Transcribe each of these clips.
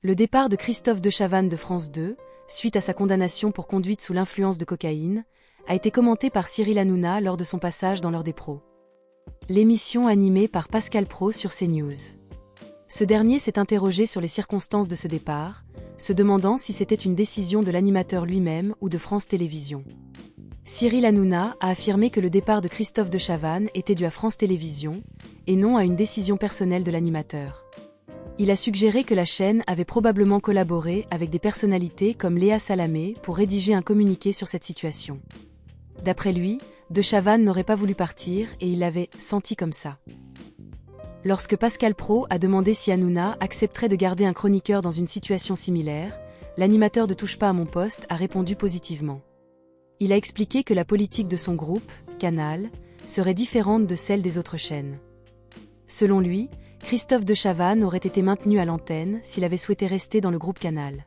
Le départ de Christophe de Chavannes de France 2, suite à sa condamnation pour conduite sous l'influence de cocaïne, a été commenté par Cyril Hanouna lors de son passage dans l'heure des pros. L'émission animée par Pascal Praud sur CNews. Ce dernier s'est interrogé sur les circonstances de ce départ, se demandant si c'était une décision de l'animateur lui-même ou de France Télévisions. Cyril Hanouna a affirmé que le départ de Christophe de Chavannes était dû à France Télévisions, et non à une décision personnelle de l'animateur. Il a suggéré que la chaîne avait probablement collaboré avec des personnalités comme Léa Salamé pour rédiger un communiqué sur cette situation. D'après lui, de Chavannes n'aurait pas voulu partir et il l'avait « senti comme ça ». Lorsque Pascal Praud a demandé si Hanouna accepterait de garder un chroniqueur dans une situation similaire, l'animateur de Touche pas à mon poste a répondu positivement. Il a expliqué que la politique de son groupe, Canal, serait différente de celle des autres chaînes. Selon lui, Christophe de Chavannes aurait été maintenu à l'antenne s'il avait souhaité rester dans le groupe Canal.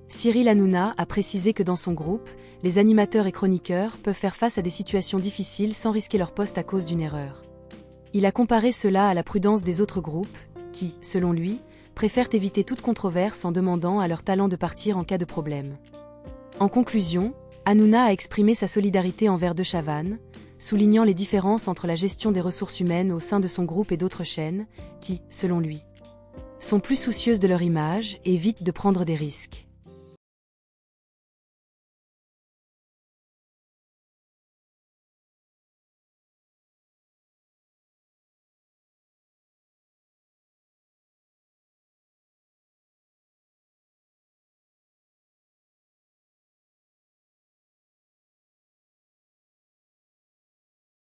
Cyril Hanouna a précisé que dans son groupe, les animateurs et chroniqueurs peuvent faire face à des situations difficiles sans risquer leur poste à cause d'une erreur. Il a comparé cela à la prudence des autres groupes, qui, selon lui, préfèrent éviter toute controverse en demandant à leurs talents de partir en cas de problème. En conclusion, Hanouna a exprimé sa solidarité envers de Chavannes, soulignant les différences entre la gestion des ressources humaines au sein de son groupe et d'autres chaînes, qui, selon lui, sont plus soucieuses de leur image et évitent de prendre des risques.